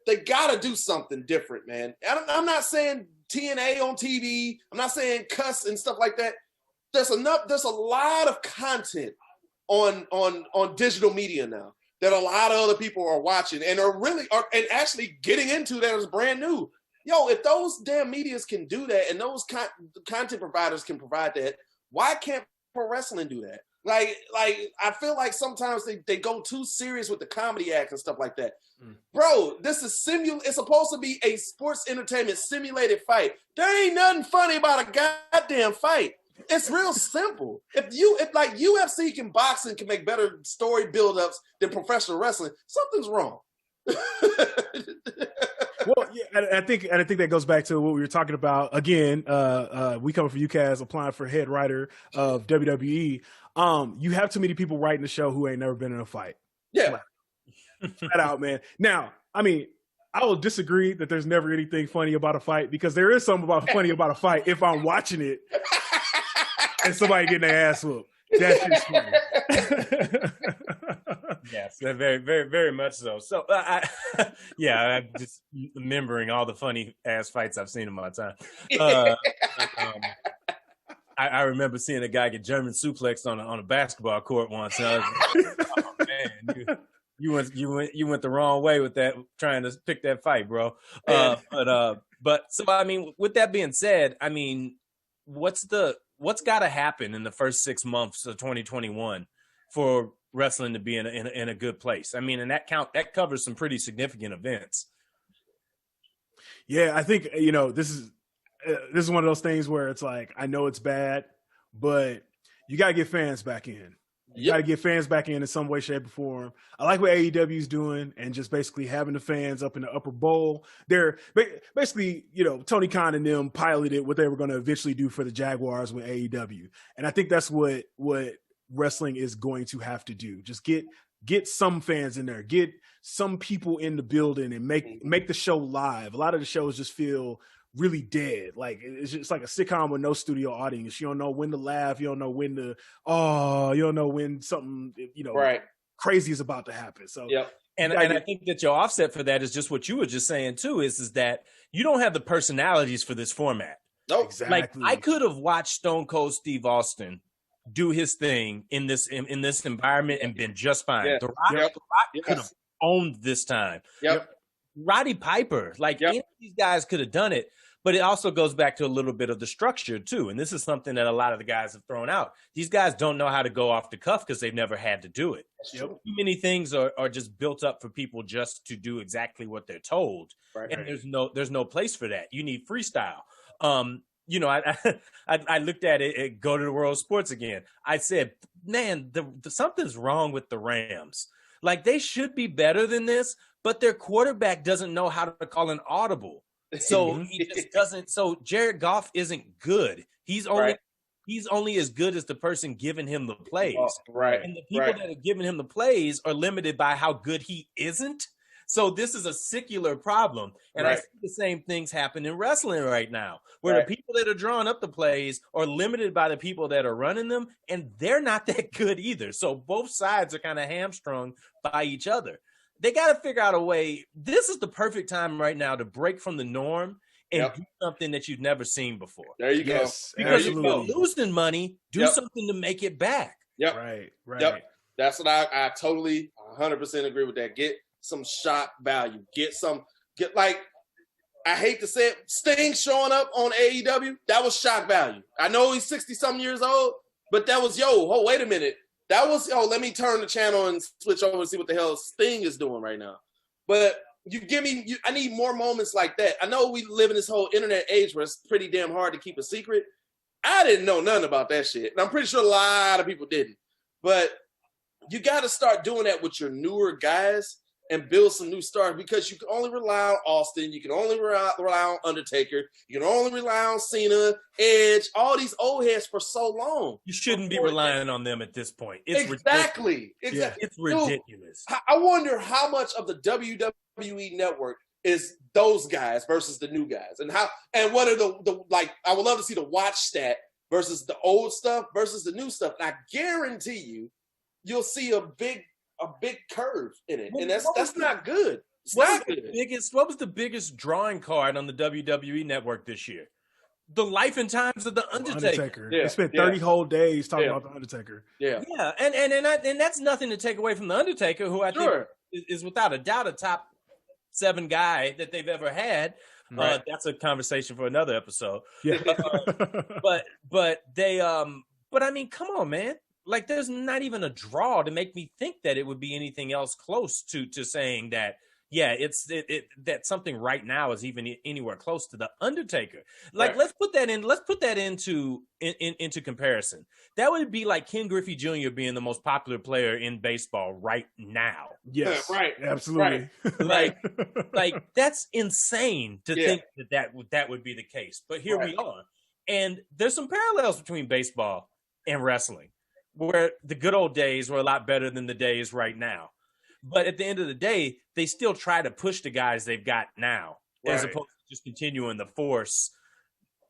they gotta do something different, man. I'm not saying TNA on TV. I'm not saying cuss and stuff like that. There's a lot of content on digital media now that a lot of other people are watching and and actually getting into that is brand new. Yo, if those damn medias can do that and those content providers can provide that, why can't pro wrestling do that? Like I feel like sometimes they go too serious with the comedy acts and stuff like that. Bro, this is it's supposed to be a sports entertainment simulated fight. There ain't nothing funny about a goddamn fight. It's real simple. If like UFC can box and can make better story build-ups than professional wrestling, something's wrong. Well, yeah, I think that goes back to what we were talking about again. We Comin For You cast applying for head writer of WWE. You have too many people writing the show who ain't never been in a fight. Yeah, flat out, man. Now, I mean, I will disagree that there's never anything funny about a fight because there is something funny about a fight if I'm watching it and somebody getting their ass whooped. That's just funny. Yes, very, very, very much so. So, I'm just remembering all the funny ass fights I've seen in my time. I remember seeing a guy get German suplexed on a basketball court once. And I was like, oh man, you went the wrong way with that, trying to pick that fight, bro. But so I mean, with that being said, I mean, what's got to happen in the first 6 months of 2021 for wrestling to be in a good place? I mean, and that covers some pretty significant events. Yeah, I think this is one of those things where it's like, I know it's bad, but you got to get fans back in. You got to get fans back in some way, shape, or form. I like what AEW is doing and just basically having the fans up in the upper bowl. They're basically, Tony Khan and them piloted what they were going to eventually do for the Jaguars with AEW. And I think that's what wrestling is going to have to do. Just get some fans in there, get some people in the building and make the show live. A lot of the shows just feel really dead. Like it's just like a sitcom with no studio audience. You don't know when to laugh. You don't know when to, you don't know when something, right, crazy is about to happen. So, And I think that your offset for that is just what you were just saying too, is that you don't have the personalities for this format. Nope. Exactly. Like I could have watched Stone Cold Steve Austin do his thing in this environment and been just fine. Yeah. The Rock could have owned this time. Yep. Roddy Piper, any of these guys could have done it. But it also goes back to a little bit of the structure, too. And this is something that a lot of the guys have thrown out. These guys don't know how to go off the cuff because they've never had to do it. Yep. Too many things are just built up for people just to do exactly what they're told. Right. And there's no place for that. You need freestyle. I looked at it, go to the World of Sports again. I said, man, something's wrong with the Rams. Like, they should be better than this, but their quarterback doesn't know how to call an audible. So he just doesn't. So Jared Goff isn't good. He's only as good as the person giving him the plays. Right. And the people that are giving him the plays are limited by how good he isn't. So this is a secular problem. And I see the same things happen in wrestling right now, where the people that are drawing up the plays are limited by the people that are running them, and they're not that good either. So both sides are kind of hamstrung by each other. They got to figure out a way. This is the perfect time right now to break from the norm and do something that you've never seen before. There you go. Because if you're losing money, do something to make it back. Yep. Right. Yep. That's what I totally 100% agree with that. Get some shock value. I hate to say it, Sting showing up on AEW, that was shock value. I know he's 60-something years old, but that was, wait a minute. That was, let me turn the channel and switch over and see what the hell Sting is doing right now. But I need more moments like that. I know we live in this whole internet age where it's pretty damn hard to keep a secret. I didn't know nothing about that shit. And I'm pretty sure a lot of people didn't. But you got to start doing that with your newer guys and build some new stars, because you can only rely on Austin. You can only rely on Undertaker. You can only rely on Cena, Edge, all these old heads for so long. You shouldn't be relying on them at this point. It's Exactly. Yeah, it's ridiculous. Dude, I wonder how much of the WWE network is those guys versus the new guys, and what are the I would love to see the watch stat versus the old stuff versus the new stuff. And I guarantee you'll see a big curve in it, and that's not good. It's What not was good. what was the biggest drawing card on the WWE network this year? The life and times of the Undertaker. They spent 30 whole days talking about the Undertaker. Yeah, and that's nothing to take away from the Undertaker, who I think is without a doubt a top 7 guy that they've ever had. Right. That's a conversation for another episode. Yeah, but they but I mean, come on, man. Like, there's not even a draw to make me think that it would be anything else close to saying that. Yeah, that something right now is even anywhere close to the Undertaker. Like, let's put that into comparison. That would be like Ken Griffey Jr. being the most popular player in baseball right now. Yes, right, absolutely. Right. like that's insane to think that would be the case. But here we are, and there's some parallels between baseball and wrestling, where the good old days were a lot better than the days right now. But at the end of the day, they still try to push the guys they've got now, as opposed to just continuing to force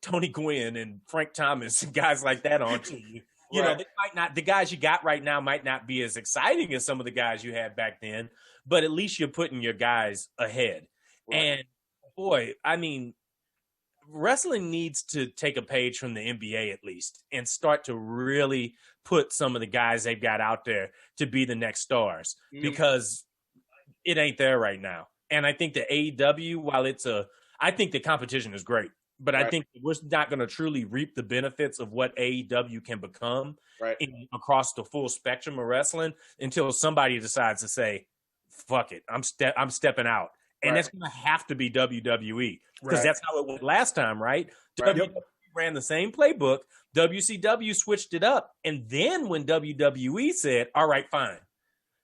Tony Gwynn and Frank Thomas and guys like that onto you. You know, they might not. The guys you got right now might not be as exciting as some of the guys you had back then, but at least you're putting your guys ahead. And boy, I mean, wrestling needs to take a page from the NBA at least and start to really put some of the guys they've got out there to be the next stars, because it ain't there right now. And I think the AEW, while I think the competition is great, but I think we're not going to truly reap the benefits of what AEW can become across the full spectrum of wrestling until somebody decides to say, fuck it, I'm stepping out. And it's going to have to be WWE, because that's how it went last time, right? WWE ran the same playbook. WCW switched it up. And then when WWE said, all right, fine,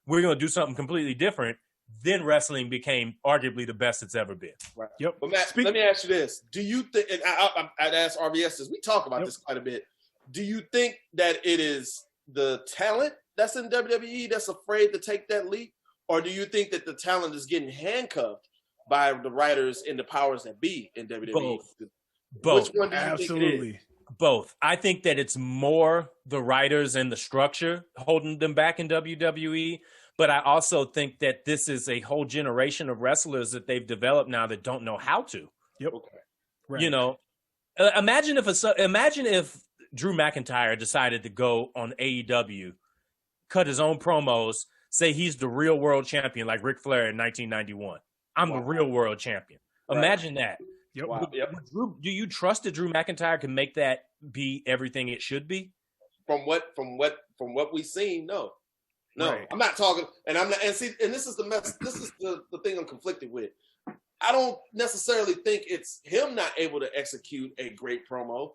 we're going to do something completely different, then wrestling became arguably the best it's ever been. Right. Yep. But Matt, let me ask you this. Do you think, and I'd ask RBS this, we talk about this quite a bit. Do you think that it is the talent that's in WWE that's afraid to take that leap? Or do you think that the talent is getting handcuffed by the writers and the powers that be in WWE? Both. Which one do you think it is? Both. I think that it's more the writers and the structure holding them back in WWE. But I also think that this is a whole generation of wrestlers that they've developed now that don't know how to. Yep. Okay. Right. You know, imagine if Drew McIntyre decided to go on AEW, cut his own promos, say he's the real world champion like Ric Flair in 1991. I'm the real world champion. Imagine that. Yep. Wow. Yep. Do you trust that Drew McIntyre can make that be everything it should be? From what we've seen, no. I'm not talking, and I'm not. And see, and this is the mess. This is the thing I'm conflicted with. I don't necessarily think it's him not able to execute a great promo.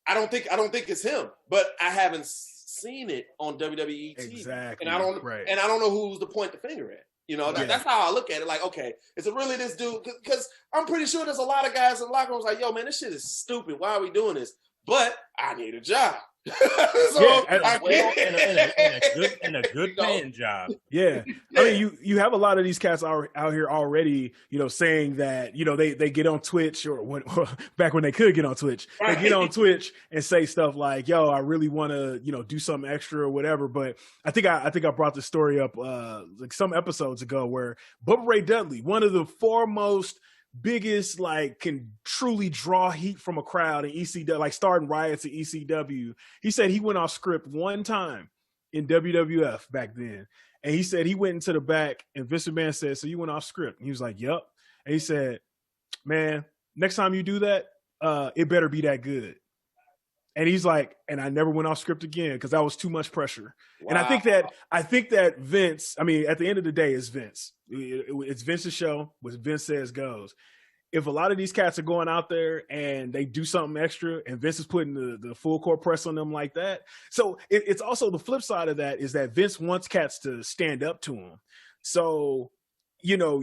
I don't think it's him, but I haven't seen it on WWE TV. Exactly. And I don't know who's to point the finger at. You know, that's how I look at it. Like, okay, is it really this dude? Because I'm pretty sure there's a lot of guys in the locker rooms like, yo, man, this shit is stupid. Why are we doing this? But I need a job. In a good paying job. Yeah. I mean, you have a lot of these cats out here already, you know, saying that, you know, they get on Twitch or back when they could get on Twitch, they get on Twitch and say stuff like, yo, I really want to, you know, do something extra or whatever. But I think I brought this story up like some episodes ago where Bubba Ray Dudley, one of the foremost biggest, like, can truly draw heat from a crowd in ECW, like starting riots at ECW. He said he went off script one time in WWF back then. And he said he went into the back and Vince McMahon said, so you went off script? And he was like, yep. And he said, man, next time you do that, it better be that good. And he's like, and I never went off script again because that was too much pressure. Wow. And I think that Vince, I mean, at the end of the day, it's Vince. It's Vince's show. What Vince says goes. If a lot of these cats are going out there and they do something extra and Vince is putting the full court press on them like that. So it's also the flip side of that is that Vince wants cats to stand up to him. So, you know,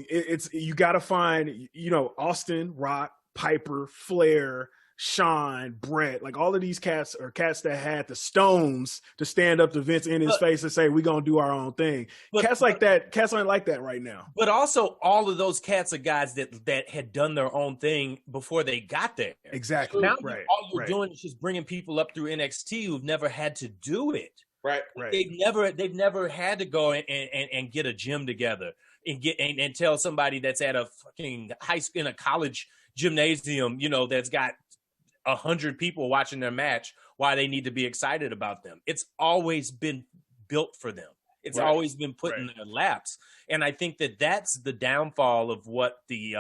you got to find, you know, Austin, Rock, Piper, Flair, Sean, Brett, like all of these cats are cats that had the stones to stand up to Vince in his face and say, we're going to do our own thing. Cats aren't like that right now. But also all of those cats are guys that had done their own thing before they got there. Exactly. Now all you're doing is just bringing people up through NXT who've never had to do it. Right. They've never had to go and get a gym together. and tell somebody that's at a fucking high school, in a college gymnasium, that's got 100 people watching their match, why they need to be excited about them. It's always been built for them. It's always been put in their laps. And I think that that's the downfall of what the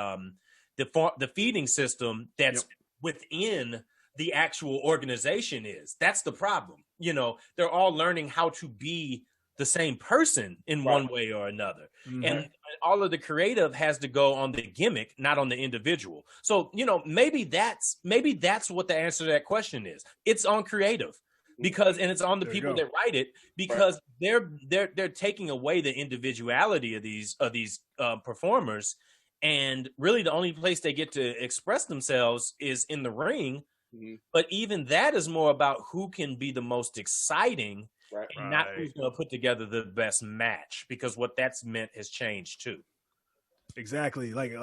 feeding system that's within the actual organization is. That's the problem. They're all learning how to be the same person in one way or another. Mm-hmm. And all of the creative has to go on the gimmick, not on the individual. So, maybe that's what the answer to that question is. It's on creative and it's on the people that write it, because they're taking away the individuality of these performers. And really the only place they get to express themselves is in the ring. Mm-hmm. But even that is more about who can be the most exciting, and not who's going to put together the best match, because what that's meant has changed too. Exactly. Like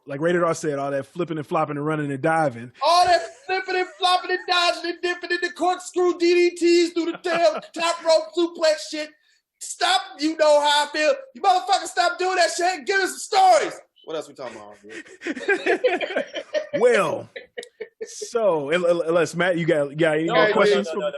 Rated R said, all that flipping and flopping and running and diving. All that flipping and flopping and dodging and dipping in the corkscrew DDTs through the tail, top rope suplex shit. Stop. You know how I feel. You motherfuckers stop doing that shit and give us some stories. What else we talking about? Well, so unless Matt, you got any more questions? No.